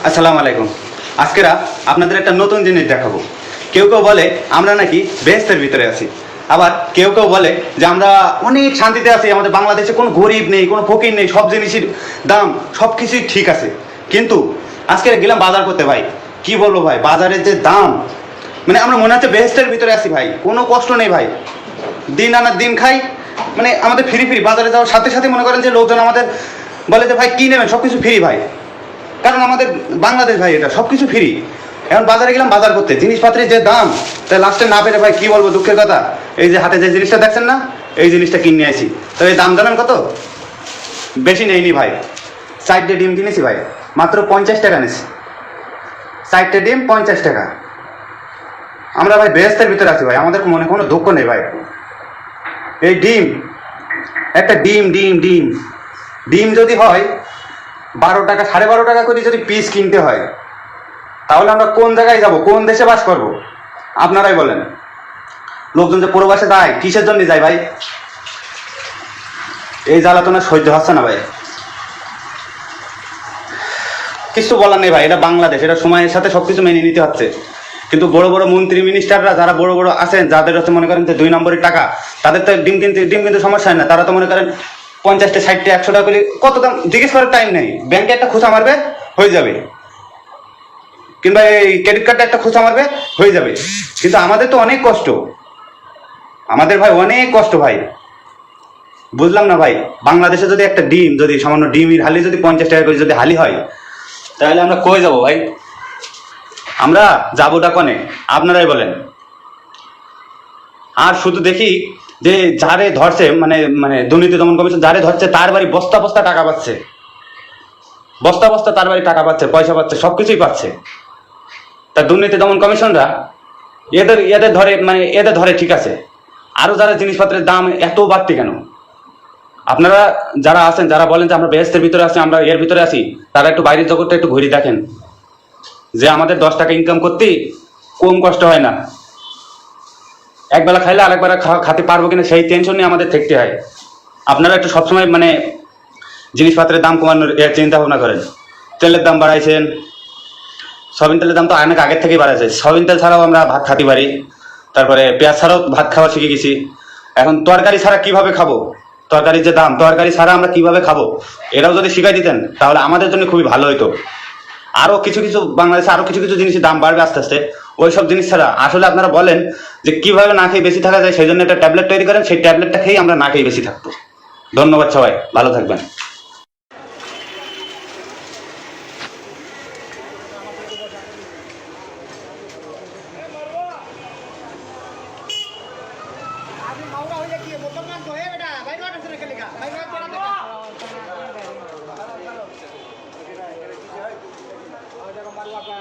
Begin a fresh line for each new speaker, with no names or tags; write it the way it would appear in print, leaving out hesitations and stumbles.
আসসালামু আলাইকুম। আজকেরা আপনাদের একটা নতুন জিনিস দেখাবো। কেউ কেউ বলে আমরা নাকি বেহেশতের ভিতরে আছি, আবার কেউ কেউ বলে যে আমরা অনেক শান্তিতে আছি, আমাদের বাংলাদেশে কোনো গরিব নেই, কোনো ফকির নেই, সব জিনিসের দাম সব কিছুই ঠিক আছে। কিন্তু আজকে গেলাম বাজার করতে ভাই, কি বলবো ভাই, বাজারের যে দাম, মানে আমরা মনে হচ্ছে বেহেশতের ভিতরে আছি ভাই, কোনো কষ্ট নেই ভাই, দিন আনার দিন খাই। মানে আমাদের ফ্রি ফ্রি বাজারে যাওয়ার সাথে সাথে মনে করেন যে লোকজন আমাদের বলে যে ভাই কী নেবেন, সব কিছু ফ্রি ভাই, কারণ আমাদের বাংলাদেশ ভাই, এটা সব কিছু ফ্রি। এখন বাজারে গেলাম বাজার করতে, জিনিসপত্রের যে দাম, তাই লাস্টে না পেরে ভাই কি বলবো, দুঃখের কথা, এই যে হাতে যে জিনিসটা দেখছেন না, এই জিনিসটা কিনে আইছি। তো এই দাম জানেন কত? বেশি নেইনি ভাই, 4টে ডিম কিনেছি ভাই, মাত্র 50 টাকা নিয়েছি। 4টে ডিম 50 টাকা। আমরা ভাই বেহেশতের ভিতরে আছি ভাই, আমাদের মনে কোনো দুঃখ নেই ভাই। এই ডিম, একটা ডিম ডিম ডিম ডিম যদি হয় 12 টাকা, 12.5 টাকা করে যদি পিস কিনতে হয়, তাহলে আমরা কোন জায়গায় যাব, কোন দেশে বাস করব? আপনারাই বলেন। লোকজন যে প্রবাসে যায় কিসের জন্য যায় ভাই? এই জ্বালাতনা সহ্য হচ্ছে না ভাই, কিছু বলার নেই ভাই, এটা বাংলাদেশ, এটা সময়ের সাথে সবকিছু মেনে নিতে হচ্ছে। কিন্তু বড় বড় মন্ত্রী মিনিস্টাররা যারা বড় বড় আছেন, যাদের হচ্ছে মনে করেন যে 2 নম্বরের টাকা, তাদের তো ডিম কিন্তু সমস্যা হয় না, তারা তো মনে করেন 50টা 60টা 100 টাকা করে কত দাম জিজ্ঞেস করার টাইম নেই, ব্যাংকে একটা খোঁচা মারবে হয়ে যাবে, কিংবা এই ক্রেডিট কার্ডে একটা খোঁচা মারবে হয়ে যাবে। কিন্তু আমাদের তো অনেক কষ্ট, আমাদের ভাই অনেক কষ্ট ভাই, বুঝলাম না ভাই। বাংলাদেশে যদি একটা ডিম, যদি সামান্য ডিমের হালি যদি 50 টাকা করে যদি হালি হয়, তাহলে আমরা কই যাবো ভাই? আমরা যাবোটা কনে? আপনারাই বলেন। আর শুধু দেখি যে যারে ধরছে, মানে মানে দুর্নীতি দমন কমিশন যারে ধরছে, তার বাড়ি বস্তা বস্তা টাকা পাচ্ছে, বস্তা বস্তা তার বাড়ি টাকা পাচ্ছে, পয়সা পাচ্ছে, সবকিছুই পাচ্ছে। তা দুর্নীতি দমন কমিশনরা এদের এদের ধরে, মানে এদের ধরে ঠিক আছে, আরো যারা জিনিসপত্রের দাম এত বাড়তি কেন? আপনারা যারা আছেন, যারা বলেন যে আমরা বেহেশতের ভিতরে আছি, আমরা এর ভিতরে আছি, তারা একটু বাইরের জগৎটা একটু ঘুরে দেখেন, যে আমাদের 10 টাকা ইনকাম করতে কম কষ্ট হয় না। একবেলা খাইলে আরেকবেলা খাতে পারবো কিনা সেই টেনশন নিয়ে আমাদের থাকতে হয়। আপনারা একটু সবসময় মানে জিনিসপত্রের দাম কমানোর চিন্তা ভাবনা করেন। তেলের দাম বাড়াইছেন, সয়াবিন তেলের দাম তো অনেক আগের থেকেই বাড়াইছে। সয়াবিন তেল ছাড়াও আমরা ভাত খাতে পারি, তারপরে পেঁয়াজ ছাড়াও ভাত খাওয়া শিখে গেছি। এখন তরকারি ছাড়া কিভাবে খাবো? তরকারির যে দাম, তরকারি ছাড়া আমরা কিভাবে খাবো? এরাও যদি শিখাই দিতেন তাহলে আমাদের জন্য খুবই ভালো হতো। আরো কিছু কিছু বাংলাদেশে আরো কিছু কিছু জিনিসের দাম বাড়বে আস্তে আস্তে। ওই সব জিনিস ছাড়া আসলে আপনারা বলেন যে কিভাবে না খেয়ে বেশি থাকা যায়, সেই জন্য একটা ট্যাবলেট তৈরি করেন, সেই ট্যাবলেটটা খেয়েই আমরা না খেয়ে বেশি থাকবো। ধন্যবাদ সবাই, ভালো থাকবেন।
आदमी माउरा हो जाती है मुसलमान तो है बेटा भाई बात से निकलेगा भाई बात करा दो और जगह मारवा का